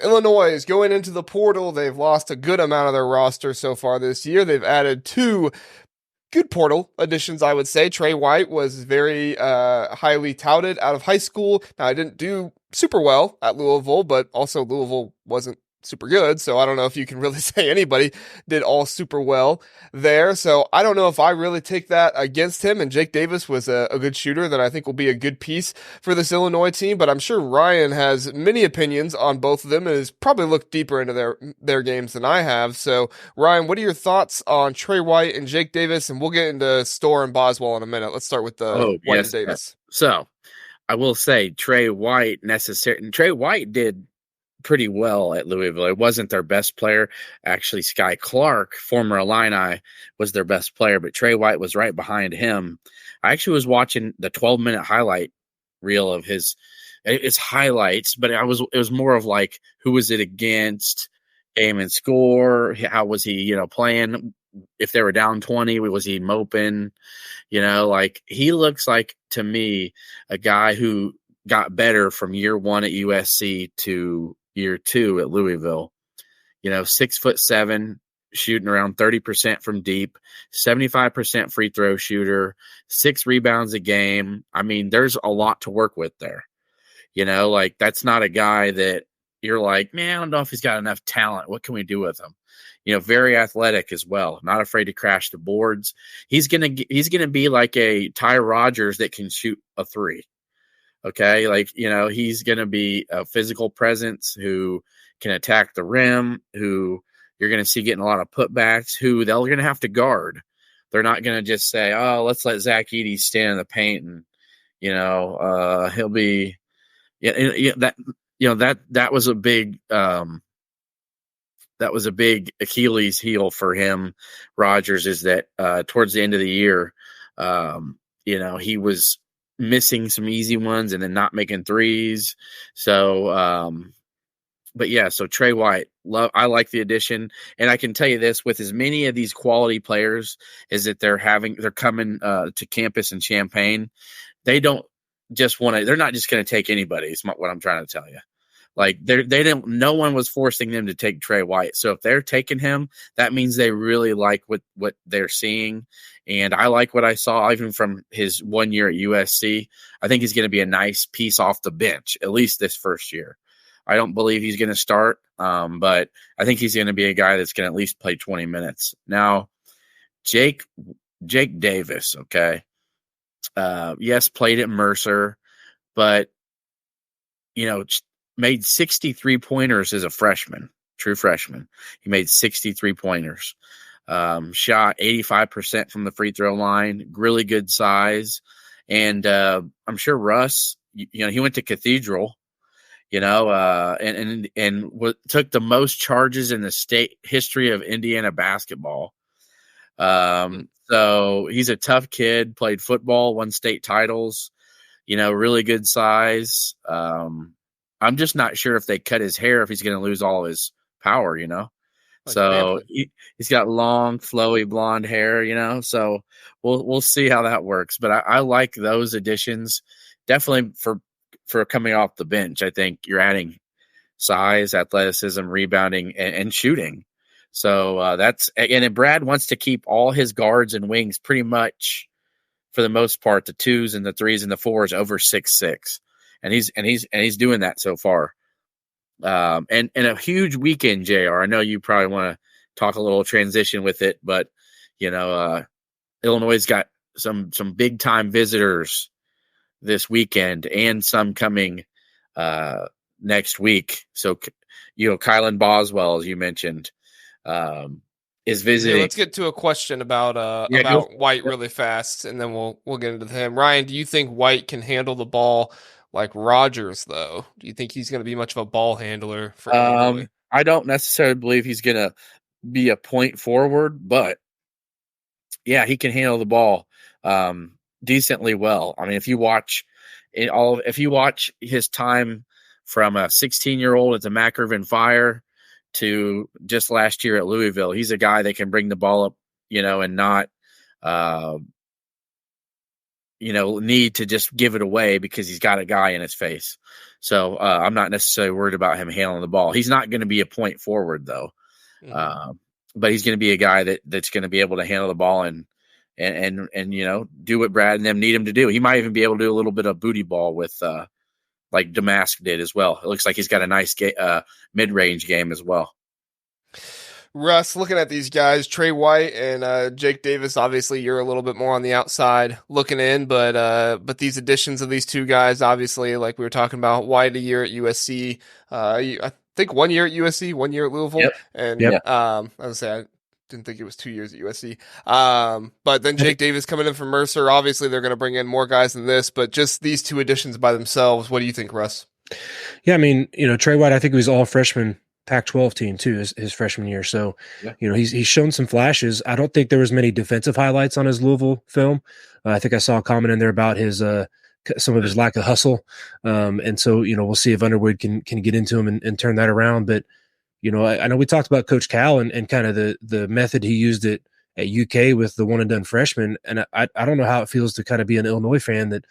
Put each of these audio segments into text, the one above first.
Illinois is going into the portal. They've lost a good amount of their roster so far this year. They've added two good portal additions, I would say. Trey White was very highly touted out of high school. Now, I didn't do super well at Louisville, but also Louisville wasn't super good, so I don't know if you can really say anybody did all super well there. So I don't know if I really take that against him. And Jake Davis was a good shooter that I think will be a good piece for this Illinois team. But I'm sure Ryan has many opinions on both of them and has probably looked deeper into their games than I have. So Ryan, what are your thoughts on Trey White and Jake Davis? And we'll get into Storr and Boswell in a minute. Let's start with the Oh, White and yes. Davis. So I will say Trey White did pretty well at Louisville. It wasn't their best player. Actually, Sky Clark, former Illini, was their best player, but Trey White was right behind him. I actually was watching the 12-minute highlight reel of his highlights, but it was more of like, who was it against, game and score, how was he, playing? If they were down 20, was he moping? Like, he looks like, to me, a guy who got better from year one at USC to year two at Louisville. 6'7", shooting around 30% from deep, 75% free throw shooter, 6 rebounds a game. I mean, there's a lot to work with there. Like, that's not a guy that you're like, man, I don't know if he's got enough talent. What can we do with him? Very athletic as well. Not afraid to crash the boards. He's gonna be like a Ty Rodgers that can shoot a 3. Okay, like, he's gonna be a physical presence who can attack the rim, who you're gonna see getting a lot of putbacks, who they're gonna have to guard. They're not gonna just say, "Oh, let's let Zach Edey stand in the paint," and he'll be, that was a big Achilles heel for him, Rodgers, is that towards the end of the year, he was missing some easy ones and then not making threes. So, but yeah, so Trey White, I like the addition. And I can tell you this, with as many of these quality players as that they're coming to campus in Champaign, they're not just going to take anybody. Is what I'm trying to tell you. Like, no one was forcing them to take Trey White. So if they're taking him, that means they really like what they're seeing. And I like what I saw even from his 1 year at USC. I think he's going to be a nice piece off the bench, at least this first year. I don't believe he's going to start, but I think he's going to be a guy that's going to at least play 20 minutes. Now, Jake Davis, okay. Yes, played at Mercer, but, made 63 pointers as a freshman, true freshman. He made 63 pointers. Shot 85% from the free throw line, really good size. And I'm sure Russ, he went to Cathedral, and took the most charges in the state history of Indiana basketball. So he's a tough kid, played football, won state titles, really good size. I'm just not sure if they cut his hair, if he's going to lose all his power, So he's got long, flowy blonde hair, so we'll see how that works. But I like those additions definitely for coming off the bench. I think you're adding size, athleticism, rebounding, and shooting. So and Brad wants to keep all his guards and wings pretty much, for the most part, the 2s and the 3s and the 4s over 6'6". And he's doing that so far. And a huge weekend, JR. I know you probably want to talk a little transition with it, but Illinois' got some big time visitors this weekend and some coming next week. So, Kylan Boswell, as you mentioned, is visiting. Yeah, let's get to a question about White really fast, and then we'll get into him. Ryan, do you think White can handle the ball like Rodgers, though? Do you think he's going to be much of a ball handler for Illinois? I don't necessarily believe he's going to be a point forward, but yeah, he can handle the ball decently well. I mean, if you watch his time from a 16-year-old at the McIrvin Fire to just last year at Louisville, he's a guy that can bring the ball up, and not need to just give it away because he's got a guy in his face. So I'm not necessarily worried about him handling the ball. He's not going to be a point forward though. But he's going to be a guy that's going to be able to handle the ball and do what Brad and them need him to do. He might even be able to do a little bit of booty ball with like Damask did as well. It looks like he's got a nice mid-range game as well. Russ, looking at these guys, Trey White and Jake Davis, obviously you're a little bit more on the outside looking in, but these additions of these two guys, obviously, like we were talking about, White a year at USC, I think 1 year at USC, 1 year at Louisville, and I was say I didn't think it was 2 years at USC. But then Jake Davis coming in from Mercer, obviously they're going to bring in more guys than this, but just these two additions by themselves, what do you think, Russ? Yeah, I mean, Trey White, I think he was all freshman Pac-12 team too, his freshman year. So, he's shown some flashes. I don't think there was many defensive highlights on his Louisville film. I think I saw a comment in there about his some of his lack of hustle. And so, we'll see if Underwood can get into him and turn that around. But, I know we talked about Coach Cal and kind of the method he used at UK with the one and done freshmen. And I don't know how it feels to kind of be an Illinois fan that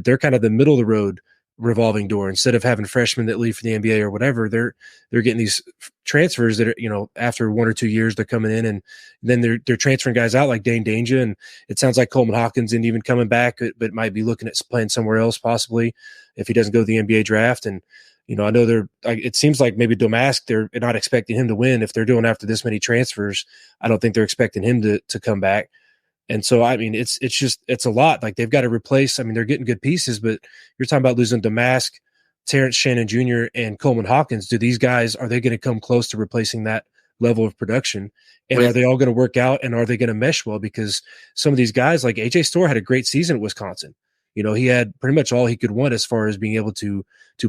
they're kind of the middle of the road revolving door. Instead of having freshmen that leave for the NBA or whatever, they're getting these transfers that are, after 1 or 2 years they're coming in, and then they're transferring guys out like Dane Danger, and it sounds like Coleman Hawkins isn't even coming back, but might be looking at playing somewhere else possibly if he doesn't go to the NBA draft. And I know it seems like maybe Domask, they're not expecting him to win. If they're doing after this many transfers, I don't think they're expecting him to come back. And so, I mean, it's a lot. Like, they've got to replace. I mean, they're getting good pieces, but you're talking about losing Damask, Terrence Shannon Jr., and Coleman Hawkins. Do these guys, are they going to come close to replacing that level of production? And are they all going to work out, and are they going to mesh well? Because some of these guys, like AJ Storr, had a great season at Wisconsin. He had pretty much all he could want as far as being able to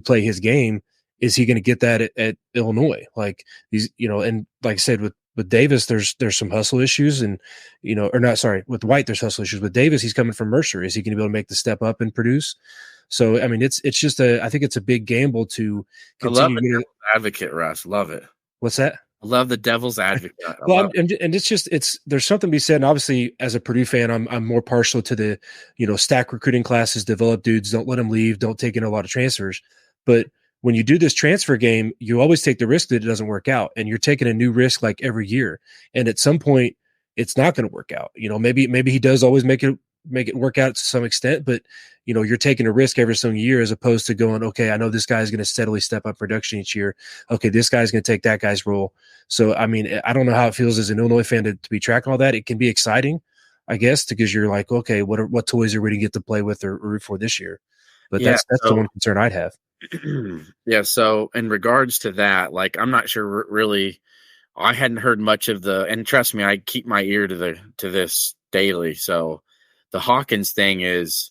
play his game. Is he going to get that at Illinois? Like these, and like I said, with Davis, there's some hustle issues, and with White, there's hustle issues. With Davis, he's coming from Mercer. Is he going to be able to make the step up and produce? So, I mean, it's just I think it's a big gamble to continue. I love the devil's advocate, Russ. Love it. What's that? I love the devil's advocate. And there's something to be said. And obviously, as a Purdue fan, I'm more partial to the, stack recruiting classes, develop dudes, don't let them leave, don't take in a lot of transfers. But when you do this transfer game, you always take the risk that it doesn't work out, and you're taking a new risk like every year. And at some point, it's not going to work out. Maybe he does always make it work out to some extent, but you're taking a risk every single year as opposed to going, okay, I know this guy's going to steadily step up production each year. Okay, this guy's going to take that guy's role. So, I mean, I don't know how it feels as an Illinois fan to be tracking all that. It can be exciting, I guess, because you're like, okay, what toys are we going to get to play with or root for this year? But that's the one concern I'd have. Yeah. So in regards to that, like, I'm not sure really, I hadn't heard much of and trust me, I keep my ear to this daily. So the Hawkins thing is,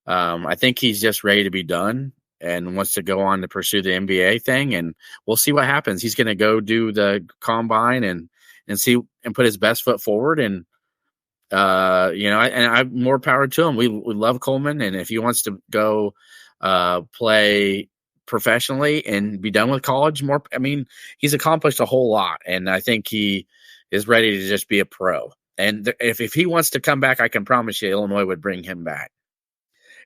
I think he's just ready to be done and wants to go on to pursue the NBA thing, and we'll see what happens. He's going to go do the combine and see and put his best foot forward. And, I'm more power to him. We love Coleman. And if he wants to go, play professionally and be done with college he's accomplished a whole lot, and I think he is ready to just be a pro. And if he wants to come back, I can promise you Illinois would bring him back.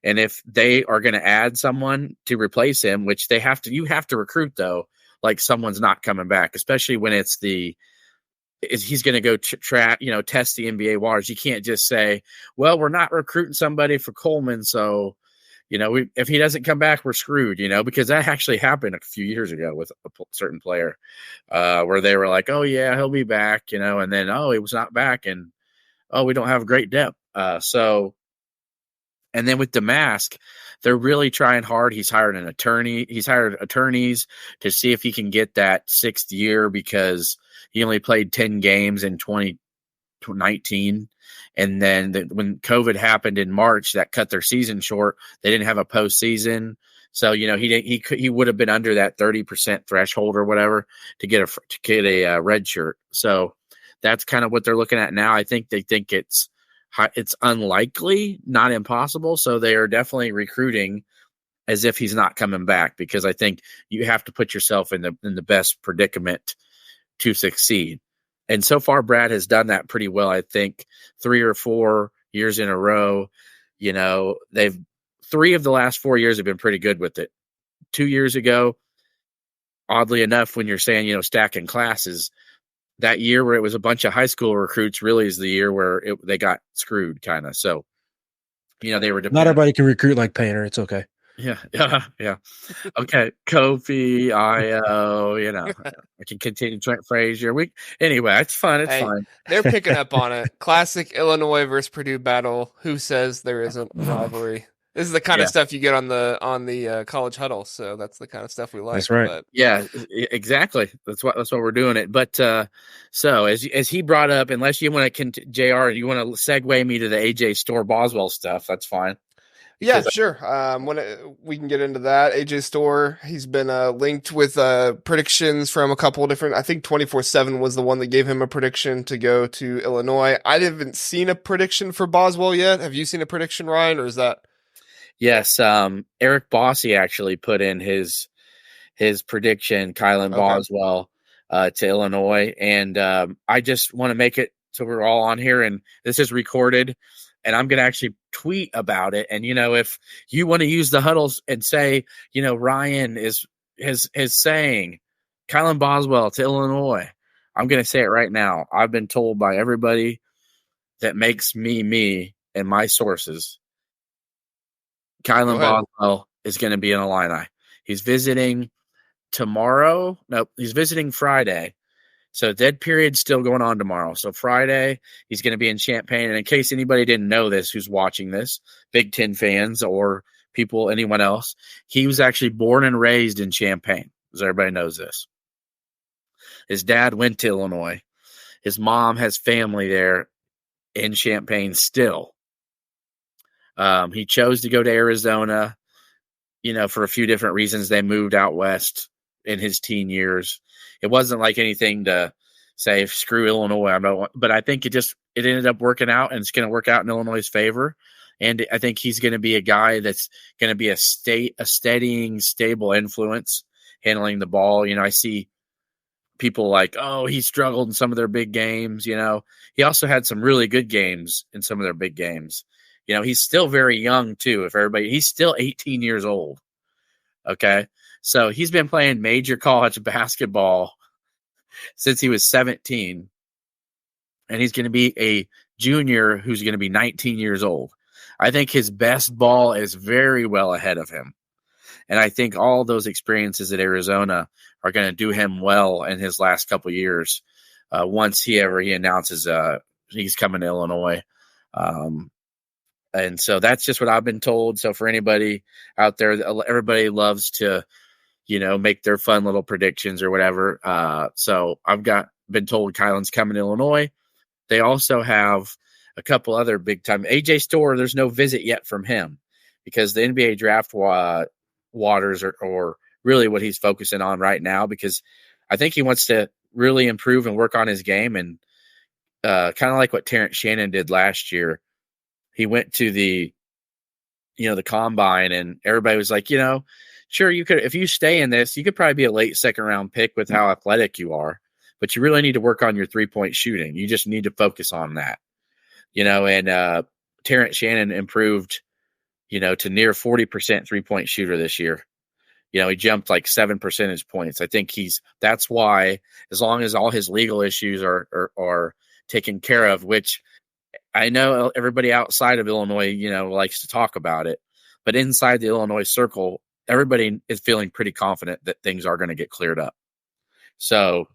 And if they are going to add someone to replace him, which you have to recruit though, like someone's not coming back, especially when he's going to go test the NBA waters. You can't just say, well, we're not recruiting somebody for Coleman, so if he doesn't come back, we're screwed, because that actually happened a few years ago with a certain player where they were like, oh, yeah, he'll be back, and then, oh, he was not back, and, oh, we don't have great depth. And then with Damask, they're really trying hard. He's hired an attorney. He's hired attorneys to see if he can get that 6th year because he only played 10 games in 2019. And then when COVID happened in March, that cut their season short. They didn't have a postseason, so he would have been under that 30% threshold or whatever to get a red shirt. So that's kind of what they're looking at now. I think they think it's unlikely, not impossible. So they are definitely recruiting as if he's not coming back, because I think you have to put yourself in the best predicament to succeed. And so far, Brad has done that pretty well. I think 3 or 4 years in a row, 3 of the last 4 years have been pretty good with it. 2 years ago, oddly enough, when you're saying, stacking classes, that year where it was a bunch of high school recruits really is the year where they got screwed kind of. So, they were not everybody can recruit like Painter. It's okay. Yeah. Yeah. Okay. Kofi, Io, I can continue Trent Frazier. Anyway, it's fun. It's fine. They're picking up on it. Classic Illinois versus Purdue battle. Who says there isn't a rivalry? This is the kind of stuff you get on the College Huddle. So that's the kind of stuff we like. That's right. But. Yeah, exactly. That's what we're doing it. But so as he brought up, unless you want to JR, you want to segue me to the AJ Storr Boswell stuff, that's fine. Yeah, sure. We can get into that. AJ Storr, he's been linked with predictions from a couple of different. I think 24/7 was the one that gave him a prediction to go to Illinois. I haven't seen a prediction for Boswell yet. Have you seen a prediction, Ryan, or is that? Yes, Eric Bossy actually put in his prediction, Kylan Boswell to Illinois, and I just want to make it so we're all on here, and this is recorded. And I'm going to actually tweet about it. And, if you want to use the huddles and say, Ryan is saying Kylan Boswell to Illinois, I'm going to say it right now. I've been told by everybody that makes me and my sources, Kylan Boswell is going to be in Illini. He's visiting tomorrow. No, he's visiting Friday. So dead period's still going on tomorrow. So Friday, he's going to be in Champaign. And in case anybody didn't know this, who's watching this, Big Ten fans or people, anyone else, he was actually born and raised in Champaign, as everybody knows this. His dad went to Illinois. His mom has family there in Champaign still. He chose to go to Arizona, for a few different reasons. They moved out west in his teen years. It wasn't like anything to say, screw Illinois. But I think it ended up working out, and it's going to work out in Illinois' favor. And I think he's going to be a guy that's going to be a steadying, stable influence handling the ball. I see people like, oh, he struggled in some of their big games. He also had some really good games in some of their big games. He's still very young too. He's still 18 years old. Okay. So he's been playing major college basketball since he was 17. And he's going to be a junior who's going to be 19 years old. I think his best ball is very well ahead of him. And I think all those experiences at Arizona are going to do him well in his last couple of years once he announces he's coming to Illinois. And so that's just what I've been told. So for anybody out there, everybody loves to, make their fun little predictions or whatever. So I've been told Kylan's coming to Illinois. They also have a couple other big time. AJ Storr, there's no visit yet from him because the NBA draft waters are really what he's focusing on right now, because I think he wants to really improve and work on his game. And kind of like what Terrence Shannon did last year, he went to the combine, and everybody was like, sure, you could, if you stay in this, you could probably be a late second round pick with how athletic you are, but you really need to work on your 3-point shooting. You just need to focus on that, and Terrence Shannon improved, to near 40% 3-point shooter this year. He jumped like 7 percentage points. I think that's why, as long as all his legal issues are taken care of, which I know everybody outside of Illinois, likes to talk about it, but inside the Illinois circle, everybody is feeling pretty confident that things are going to get cleared up. So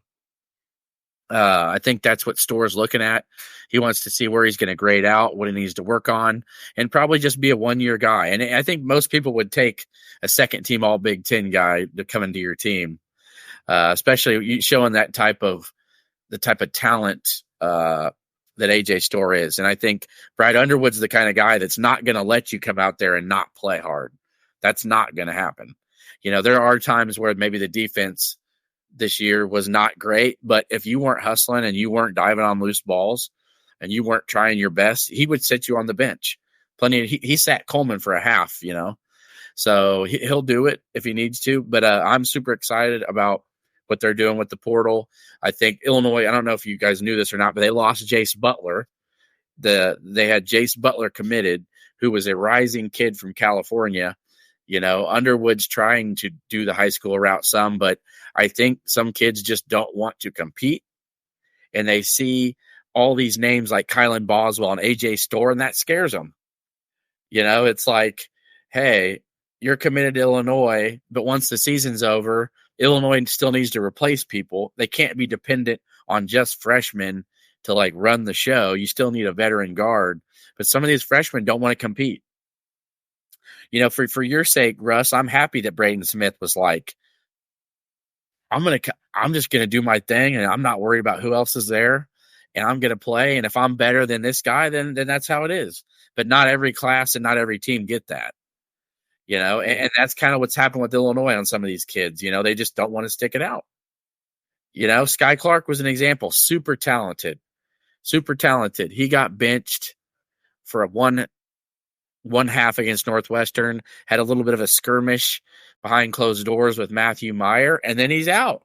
I think that's what Storr's looking at. He wants to see where he's going to grade out, what he needs to work on, and probably just be a one-year guy. And I think most people would take a second-team All Big Ten guy to come into your team, especially showing the type of talent that AJ Storr is. And I think Brad Underwood's the kind of guy that's not going to let you come out there and not play hard. That's not going to happen. There are times where maybe the defense this year was not great, but if you weren't hustling and you weren't diving on loose balls and you weren't trying your best, he would sit you on the bench. He sat Coleman for a half, so he'll do it if he needs to. But I'm super excited about what they're doing with the portal. I think Illinois, I don't know if you guys knew this or not, but they lost Jace Butler. They had Jace Butler committed, who was a rising kid from California. Underwood's trying to do the high school route some, but I think some kids just don't want to compete, and they see all these names like Kylan Boswell and AJ Storr, and that scares them. It's like, hey, you're committed to Illinois, but once the season's over, Illinois still needs to replace people. They can't be dependent on just freshmen to like run the show. You still need a veteran guard, but some of these freshmen don't want to compete. For your sake, Russ, I'm happy that Braden Smith was like, I'm just going to do my thing, and I'm not worried about who else is there, and I'm going to play. And if I'm better than this guy, then that's how it is. But not every class and not every team get that, and that's kind of what's happened with Illinois on some of these kids. They just don't want to stick it out. Sky Clark was an example. Super talented. He got benched for a one half against Northwestern, had a little bit of a skirmish behind closed doors with Matthew Meyer, and then he's out.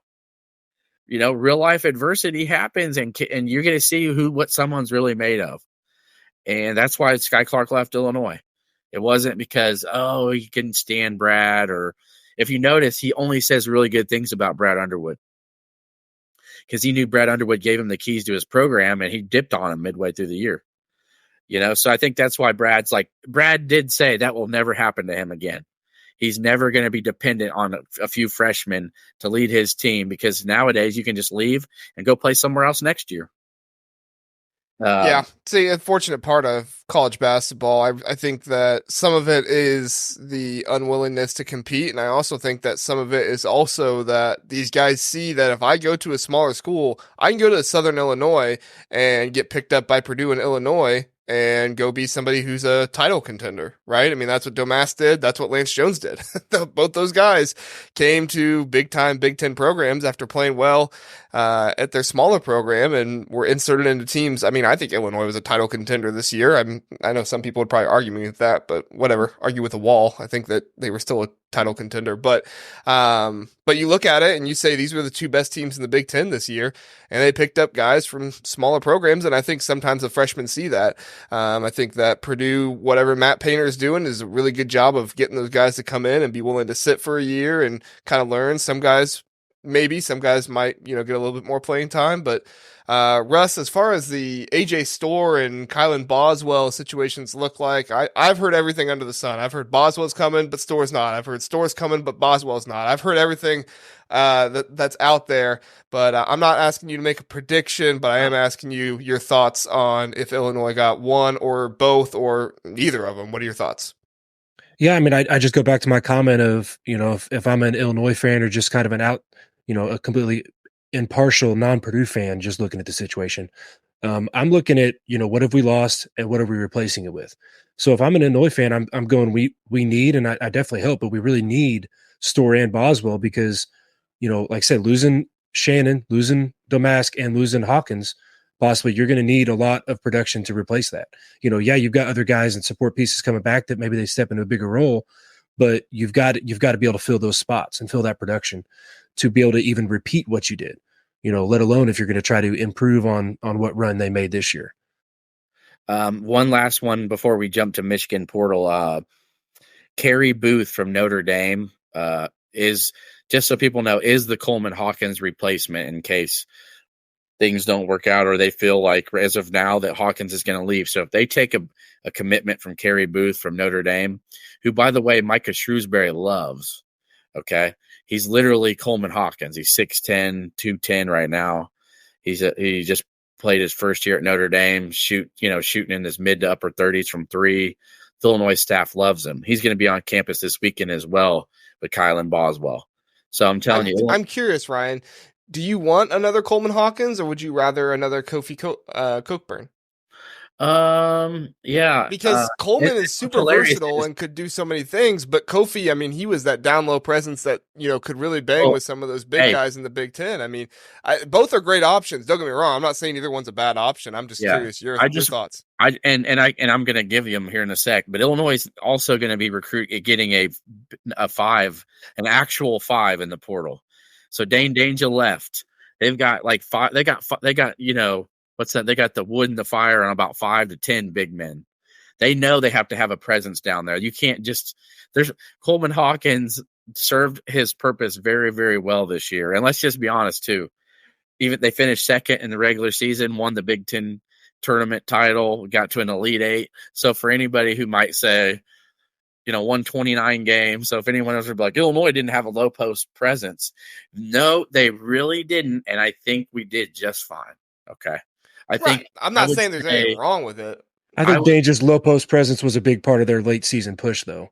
Real life adversity happens, and you're going to see what someone's really made of. And that's why Sky Clark left Illinois. It wasn't because, he couldn't stand Brad, or if you notice, he only says really good things about Brad Underwood because he knew Brad Underwood gave him the keys to his program, and he dipped on him midway through the year. So I think that's why Brad did say that will never happen to him again. He's never going to be dependent on a few freshmen to lead his team, because nowadays you can just leave and go play somewhere else next year. See, a fortunate part of college basketball, I think that some of it is the unwillingness to compete, and I also think that some of it is also that these guys see that if I go to a smaller school, I can go to Southern Illinois and get picked up by Purdue and Illinois and go be somebody who's a title contender, right? I mean, that's what Domas did. That's what Lance Jones did. Both those guys came to big-time Big Ten programs after playing well at their smaller program and were inserted into teams. I mean, I think Illinois was a title contender this year. I know some people would probably argue me with that, but whatever. Argue with a wall. I think that they were still a title contender. But you look at it and you say these were the two best teams in the Big Ten this year, and they picked up guys from smaller programs, and I think sometimes the freshmen see that. I think that Purdue, whatever Matt Painter is doing, is a really good job of getting those guys to come in and be willing to sit for a year and kind of learn. Some guys might, get a little bit more playing time, but Russ, as far as the AJ Storr and Kylan Boswell situations look like, I've heard everything under the sun. I've heard Boswell's coming, but Storr's not. I've heard Storr's coming, but Boswell's not. I've heard everything that's out there, but I'm not asking you to make a prediction, but I am asking you your thoughts on if Illinois got one or both or neither of them. What are your thoughts? Yeah, I mean, I just go back to my comment of, if I'm an Illinois fan or just kind of a completely impartial non-Purdue fan just looking at the situation, I'm looking at, what have we lost and what are we replacing it with? So if I'm an Illinois fan, I'm going, we need, and I definitely help, but we really need Storr and Boswell because, like I said, losing Shannon, losing Domask, and losing Hawkins, possibly you're going to need a lot of production to replace that. You've got other guys and support pieces coming back that maybe they step into a bigger role, but you've got to be able to fill those spots and fill that production to be able to even repeat what you did, let alone if you're going to try to improve on what run they made this year. One last one before we jump to Michigan portal. Kerry Booth from Notre Dame is, just so people know, is the Coleman Hawkins replacement in case things don't work out or they feel like, as of now, that Hawkins is going to leave. So if they take a commitment from Kerry Booth from Notre Dame, who, by the way, Micah Shrewsbury loves, okay? He's literally Coleman Hawkins. He's 6'10", 210 right now. He just played his first year at Notre Dame, shooting in his mid to upper 30s from three. The Illinois staff loves him. He's going to be on campus this weekend as well with Kylan Boswell. So I'm telling you. I'm curious, Ryan. Do you want another Coleman Hawkins, or would you rather another Kofi Cockburn? Yeah. Because Coleman is super versatile and could do so many things, but Kofi, I mean, he was that down low presence that, could really bang with some of those big guys in the Big Ten. I mean, both are great options. Don't get me wrong. I'm not saying either one's a bad option. I'm just curious your thoughts. I'm going to give them here in a sec, but Illinois is also going to be getting a five, an actual five in the portal. So Dane Danger left. They've got like five. They got what's that? They got the wood and the fire on about 5 to 10 big men. They know they have to have a presence down there. You can't just there's Coleman Hawkins served his purpose very, very well this year. And let's just be honest too. Even they finished second in the regular season, won the Big Ten tournament title, got to an Elite Eight. So for anybody who might say, won 29 games. So if anyone else would be like, Illinois didn't have a low post presence. No, they really didn't. And I think we did just fine. Okay. I think I'm not saying there's anything wrong with it. I think Danger's low post presence was a big part of their late season push, though.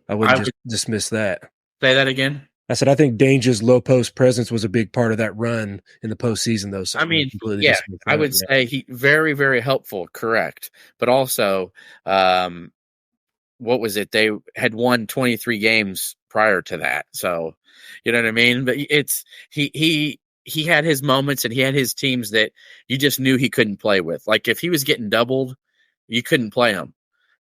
I wouldn't just dismiss that. Say that again. I said I think Danger's low post presence was a big part of that run in the postseason, though. So I would say he very, very helpful, correct. But also, what was it? They had won 23 games prior to that. So, you know what I mean? But it's he had his moments and he had his teams that you just knew he couldn't play with. Like if he was getting doubled, you couldn't play him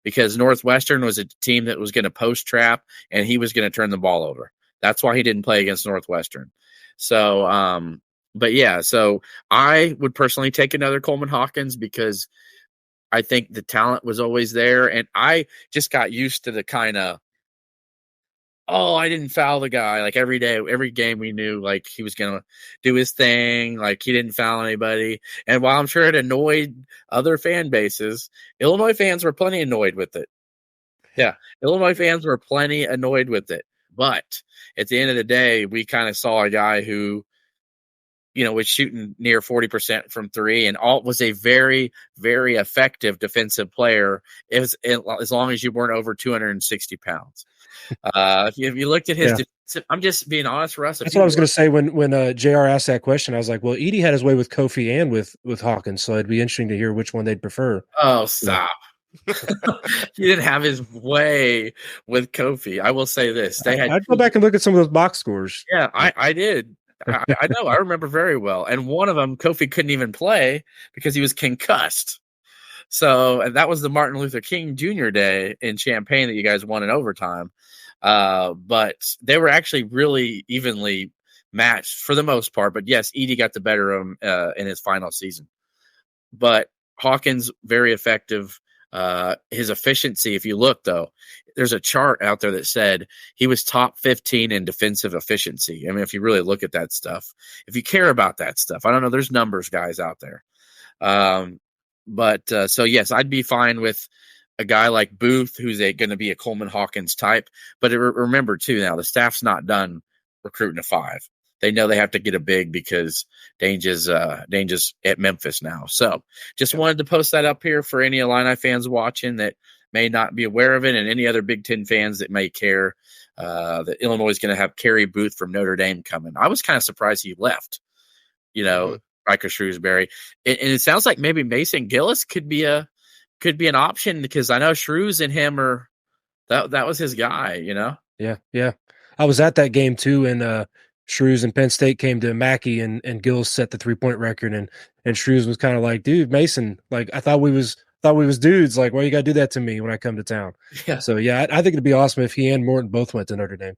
because Northwestern was a team that was going to post trap and he was going to turn the ball over. That's why he didn't play against Northwestern. So, but yeah, so I would personally take another Coleman Hawkins because I think the talent was always there. And I just got used to the kind of, I didn't foul the guy. Like every day, every game we knew like he was going to do his thing. Like he didn't foul anybody. And while I'm sure it annoyed other fan bases, Illinois fans were plenty annoyed with it. Yeah. Illinois fans were plenty annoyed with it. But at the end of the day, we kind of saw a guy who, was shooting near 40% from three and was a very, very effective defensive player as long as you weren't over 260 pounds. If you looked at his I'm just being honest, Russ. That's what I was going to say when JR asked that question. I was like, well, Edey had his way with Kofi and with Hawkins, so it'd be interesting to hear which one they'd prefer. Oh, stop. He didn't have his way with Kofi. I will say this. I'd go back and look at some of those box scores. Yeah, I did. I know. I remember very well. And one of them, Kofi couldn't even play because he was concussed. So, and that was the Martin Luther King Jr. Day in Champaign that you guys won in overtime. But they were actually really evenly matched for the most part. But yes, Edey got the better of him in his final season. But Hawkins, very effective. His efficiency, if you look, though, there's a chart out there that said he was top 15 in defensive efficiency. I mean, if you really look at that stuff, if you care about that stuff, I don't know, there's numbers guys out there. But so, yes, I'd be fine with a guy like Booth, who's going to be a Coleman Hawkins type. But remember, too, now the staff's not done recruiting a 5. They know they have to get a big because Danger's at Memphis now. So just wanted to post that up here for any Illini fans watching that may not be aware of it and any other Big Ten fans that may care that Illinois is going to have Kerry Booth from Notre Dame coming. I was kind of surprised he left, Riker Shrewsbury. And it sounds like maybe Mason Gillis could be an option because I know Shrews and him that was his guy, Yeah. I was at that game too, and Shrews and Penn State came to Mackey and Gills set the 3-point record and Shrews was kind of like, dude, Mason, like I thought we was dudes. Like, why you gotta do that to me when I come to town? Yeah. So yeah, I think it'd be awesome if he and Morton both went to Notre Dame.